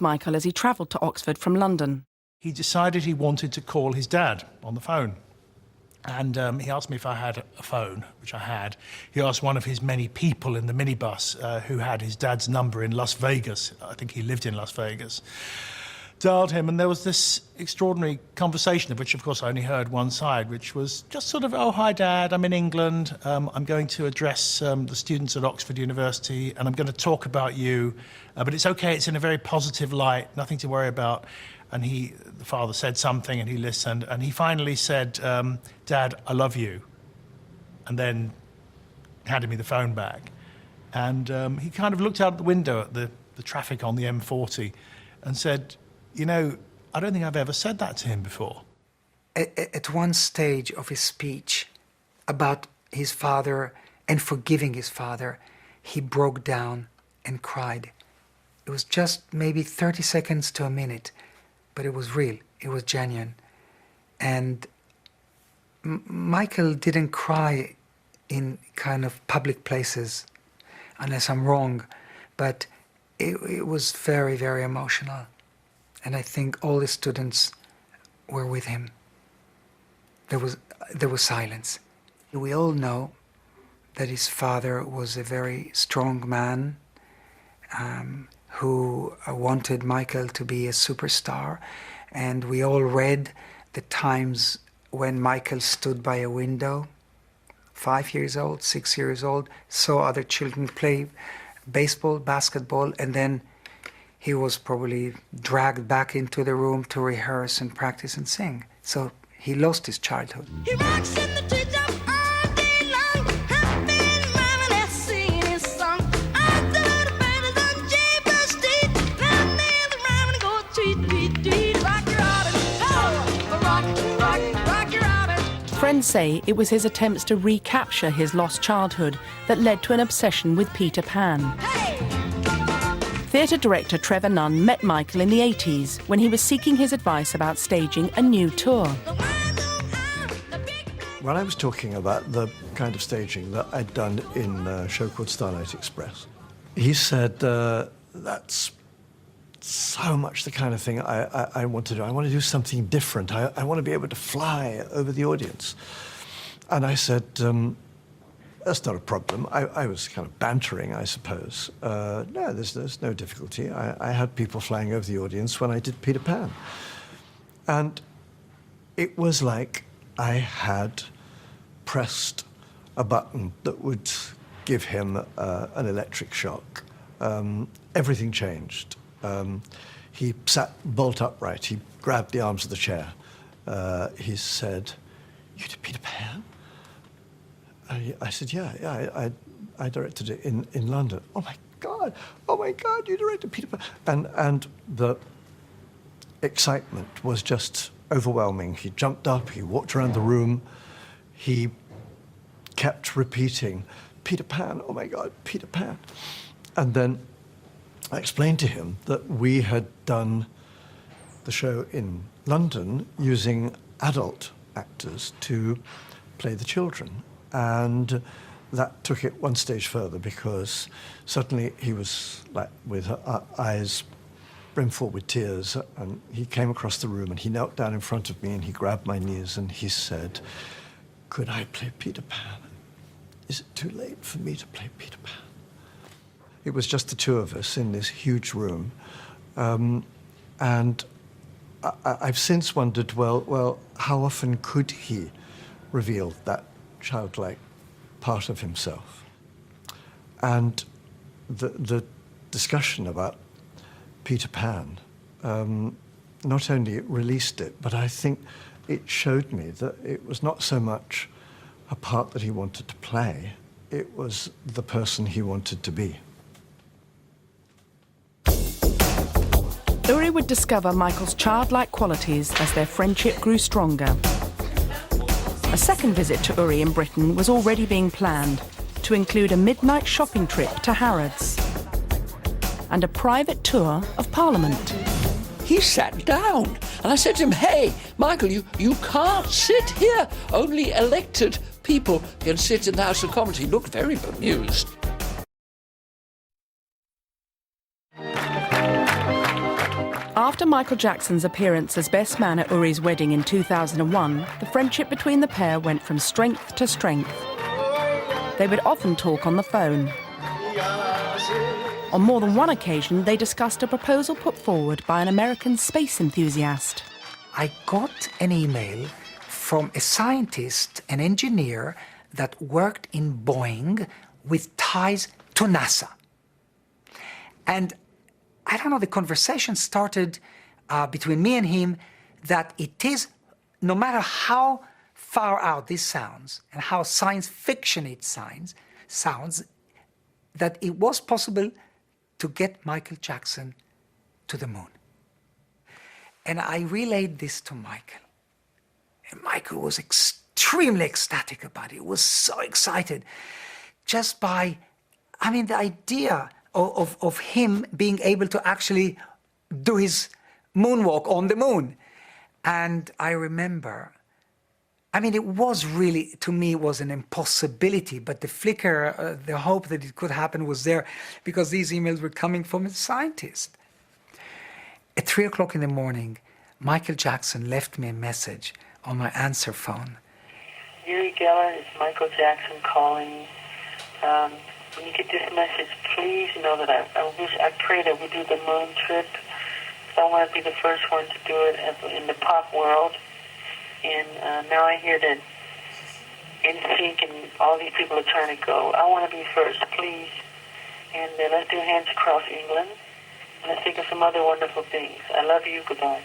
Michael as he travelled to Oxford from London. He decided he wanted to call his dad on the phone. And he asked me if I had a phone, which I had. He asked one of his many people in the minibus who had his dad's number in Las Vegas. I think he lived in Las Vegas. Dialed him, and there was this extraordinary conversation, of which, of course, I only heard one side, which was just sort of, oh, hi, Dad, I'm in England. I'm going to address the students at Oxford University, and I'm going to talk about you. But it's okay, it's in a very positive light, nothing to worry about. And the father said something, and he listened, and he finally said, Dad, I love you. And then handed me the phone back. And he kind of looked out the window at the traffic on the M40 and said, you know, I don't think I've ever said that to him before. At one stage of his speech about his father and forgiving his father, he broke down and cried. It was just maybe 30 seconds to a minute, but it was real, it was genuine. And Michael didn't cry in kind of public places, unless I'm wrong, but it was very, very emotional. And I think all the students were with him. There was silence. We all know that his father was a very strong man who wanted Michael to be a superstar. And we all read the times when Michael stood by a window, 5 years old, 6 years old, saw other children play baseball, basketball, and then he was probably dragged back into the room to rehearse and practice and sing. So he lost his childhood. He rocks in the treetop all day long, hopping, rhyming and singing his song. I do the band on Jaybird Street, rhyming and rhyming and go tweet, tweet, tweet. Rock your Robin, oh, rock your Robin. Friends say it was his attempts to recapture his lost childhood that led to an obsession with Peter Pan. Hey! Theatre director Trevor Nunn met Michael in the 80s when he was seeking his advice about staging a new tour. When I was talking about the kind of staging that I'd done in a show called Starlight Express, he said, that's so much the kind of thing I want to do. I want to do something different. I want to be able to fly over the audience. And I said, that's not a problem. I was kind of bantering, I suppose. No, there's no difficulty. I had people flying over the audience when I did Peter Pan. And it was like I had pressed a button that would give him an electric shock. Everything changed. He sat bolt upright. He grabbed the arms of the chair. He said, "You did Peter Pan?" I said, yeah, I directed it in London. Oh my God, you directed Peter Pan. And the excitement was just overwhelming. He jumped up, he walked around the room, he kept repeating, Peter Pan, oh my God, Peter Pan. And then I explained to him that we had done the show in London using adult actors to play the children. And that took it one stage further, because suddenly he was like with eyes brimful with tears, and he came across the room and he knelt down in front of me and he grabbed my knees and he said, "Could I play Peter Pan? Is it too late for me to play Peter Pan?" It was just the two of us in this huge room. And I've since wondered, well, how often could he reveal that childlike part of himself? And the discussion about Peter Pan not only released it, but I think it showed me that it was not so much a part that he wanted to play, it was the person he wanted to be. Uri would discover Michael's childlike qualities as their friendship grew stronger. A second visit to Uri in Britain was already being planned to include a midnight shopping trip to Harrods and a private tour of Parliament. He sat down and I said to him, "Hey, Michael, you can't sit here. Only elected people can sit in the House of Commons." He looked very bemused. After Michael Jackson's appearance as best man at Uri's wedding in 2001, the friendship between the pair went from strength to strength. They would often talk on the phone. On more than one occasion, they discussed a proposal put forward by an American space enthusiast. I got an email from a scientist, an engineer that worked in Boeing with ties to NASA. And I don't know, the conversation started between me and him that it is, no matter how far out this sounds and how science fiction it sounds, that it was possible to get Michael Jackson to the moon. And I relayed this to Michael. And Michael was extremely ecstatic about it. He was so excited just by, the idea of him being able to actually do his moonwalk on the moon. And I remember, it was really, to me, it was an impossibility, but the flicker, the hope that it could happen was there because these emails were coming from a scientist. At 3 o'clock in the morning, Michael Jackson left me a message on my answer phone. Uri Geller, it's Michael Jackson calling. When you get this message, please know that I pray that we do the moon trip. I want to be the first one to do it in the pop world. And now I hear that NSYNC and all these people are trying to go. I want to be first, please. And let's do Hands Across England. And let's think of some other wonderful things. I love you. Goodbye.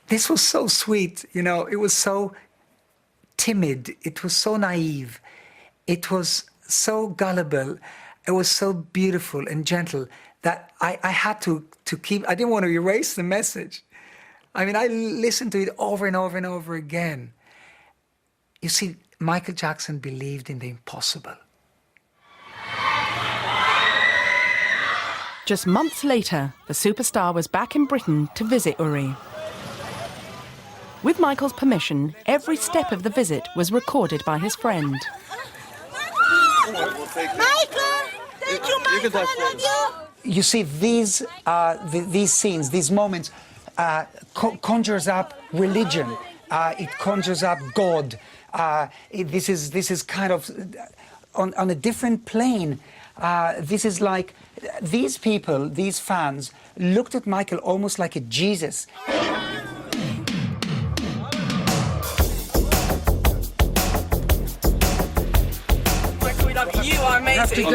This was so sweet, it was so timid, it was so naive, it was so gullible, it was so beautiful and gentle that I had to keep, I didn't want to erase the message. I listened to it over and over and over again. You see, Michael Jackson believed in the impossible. Just months later, the superstar was back in Britain to visit Uri. With Michael's permission, every step of the visit was recorded by his friend. Michael! Thank you, Michael! I love you! You see, these scenes, these moments, conjures up religion. It conjures up God. This is kind of on a different plane. This is like these people, these fans, looked at Michael almost like a Jesus. You are amazing.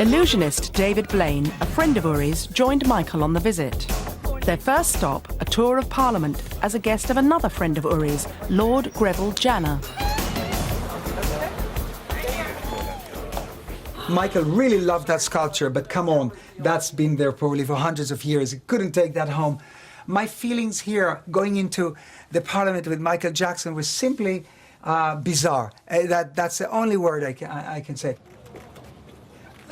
Illusionist David Blaine, a friend of Uri's, joined Michael on the visit. Their first stop, a tour of Parliament as a guest of another friend of Uri's, Lord Greville Janner. Michael really loved that sculpture, but come on, that's been there probably for hundreds of years. He couldn't take that home. My feelings here, going into the Parliament with Michael Jackson, was simply bizarre. That's the only word I can say.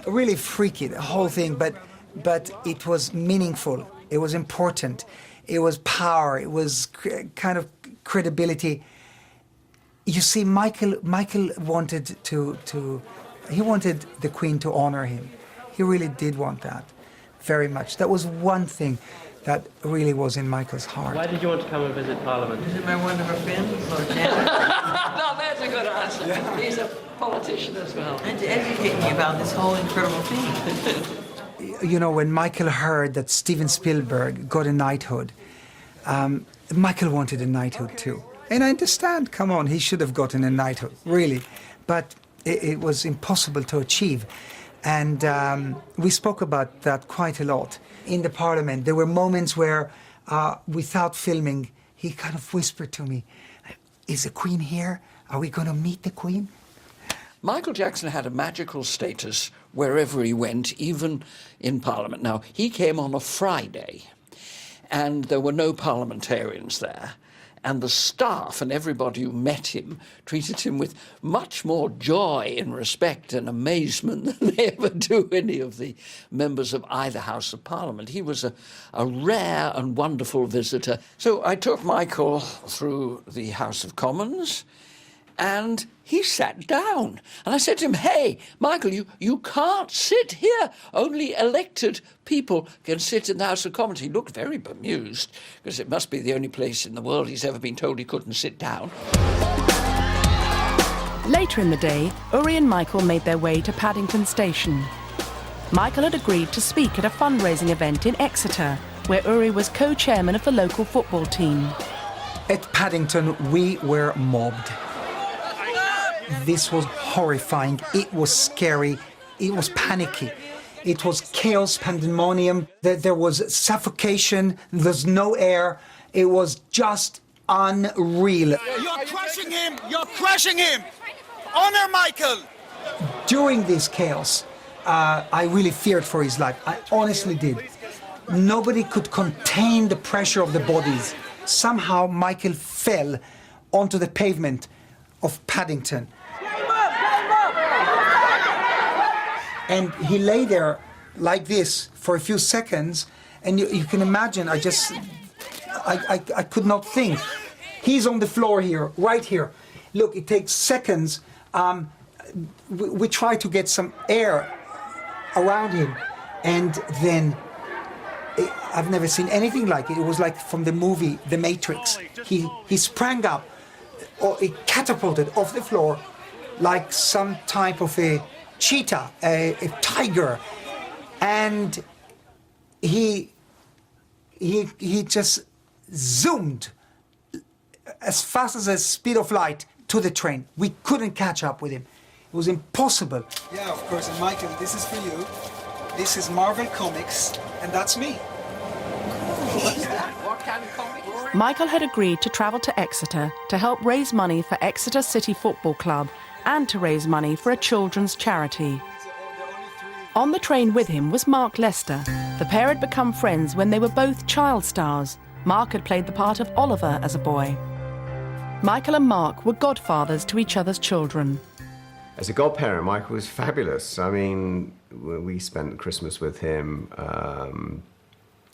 Really freaky, the whole thing, but it was meaningful. It was important. It was power. It was kind of credibility. You see, Michael wanted he wanted the Queen to honor him. He really did want that, very much. That was one thing that really was in Michael's heart. Why did you want to come and visit Parliament? Is it my one of our friends, Lord Janner? No, that's a good answer. Yeah. He's a politician as well. And to educate me about this whole incredible thing. When Michael heard that Steven Spielberg got a knighthood, Michael wanted a knighthood too. And I understand, come on, he should have gotten a knighthood, really. But it was impossible to achieve. And we spoke about that quite a lot. In the Parliament, there were moments where, without filming, he kind of whispered to me, "Is the Queen here? Are we going to meet the Queen?" Michael Jackson had a magical status wherever he went, even in Parliament. Now, he came on a Friday, and there were no parliamentarians there. And the staff and everybody who met him treated him with much more joy and respect and amazement than they ever do any of the members of either House of Parliament. He was a rare and wonderful visitor. So I took Michael through the House of Commons, and he sat down. And I said to him, hey, Michael, you can't sit here. Only elected people can sit in the House of Commons. He looked very bemused, because it must be the only place in the world he's ever been told he couldn't sit down. Later in the day, Uri and Michael made their way to Paddington Station. Michael had agreed to speak at a fundraising event in Exeter, where Uri was co-chairman of the local football team. At Paddington, we were mobbed. This was horrifying. It was scary. It was panicky. It was chaos, pandemonium. There was suffocation. There's no air. It was just unreal. You're crushing him! You're crushing him! Honor Michael! During this chaos, I really feared for his life. I honestly did. Nobody could contain the pressure of the bodies. Somehow Michael fell onto the pavement of Paddington. And he lay there like this for a few seconds, and you can imagine, I could not think. He's on the floor here, right here. Look, it takes seconds. We try to get some air around him, and then I've never seen anything like it. It was like from the movie The Matrix. He sprang up, or he catapulted off the floor like some type of a cheetah, a tiger, and he just zoomed as fast as the speed of light to the train. We couldn't catch up with him. It was impossible. Yeah, of course, and Michael, this is for you. This is Marvel Comics, and that's me. What kind of comic? Michael had agreed to travel to Exeter to help raise money for Exeter City Football Club and to raise money for a children's charity. On the train with him was Mark Lester. The pair had become friends when they were both child stars. Mark had played the part of Oliver as a boy. Michael and Mark were godfathers to each other's children. As a godparent, Michael was fabulous. I mean, we spent Christmas with him a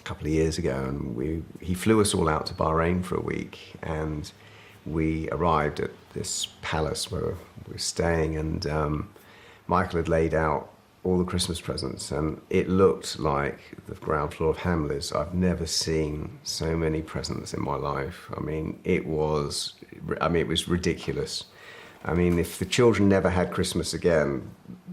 couple of years ago, and he flew us all out to Bahrain for a week, and we arrived at this palace where we were staying, and Michael had laid out all the Christmas presents, and it looked like the ground floor of Hamleys. I've never seen so many presents in my life. I mean, it was ridiculous. I mean, if the children never had Christmas again,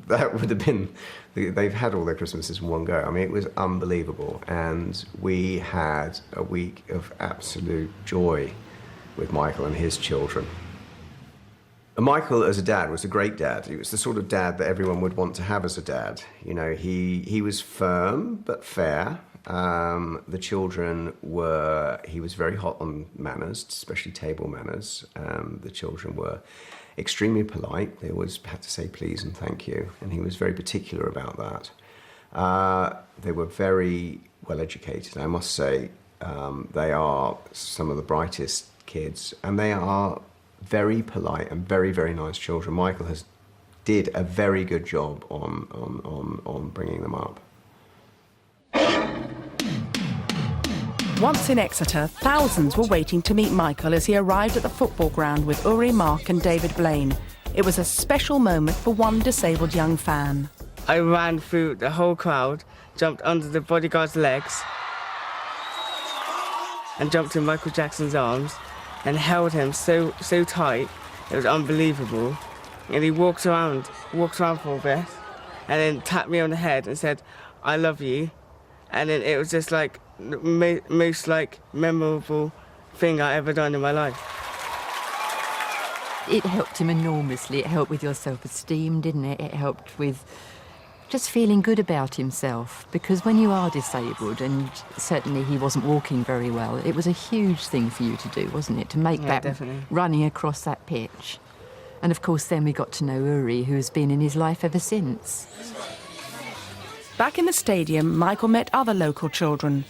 that would have been, they've had all their Christmases in one go. I mean, it was unbelievable. And we had a week of absolute joy with Michael and his children. And Michael, as a dad, was a great dad. He was the sort of dad that everyone would want to have as a dad. You know, he was firm but fair. The children he was very hot on manners, especially table manners. The children were extremely polite. They always had to say please and thank you, and he was very particular about that. They were very well educated, I must say. They are some of the brightest kids, and they are very polite and very, very nice children. Michael did a very good job on bringing them up. Once in Exeter, thousands were waiting to meet Michael as he arrived at the football ground with Uri, Mark and David Blaine. It was a special moment for one disabled young fan. I ran through the whole crowd, jumped under the bodyguard's legs, and jumped in Michael Jackson's arms and held him so tight. It was unbelievable. And he walked around for a bit, and then tapped me on the head and said, "I love you." And then it was just like the most memorable thing I ever done in my life. It helped him enormously. It helped with your self-esteem, didn't it? It helped with just feeling good about himself, because when you are disabled, and certainly he wasn't walking very well, it was a huge thing for you to do, wasn't it? To make that definitely. Running across that pitch. And of course then we got to know Uri, who's been in his life ever since. Back in the stadium, Michael met other local children.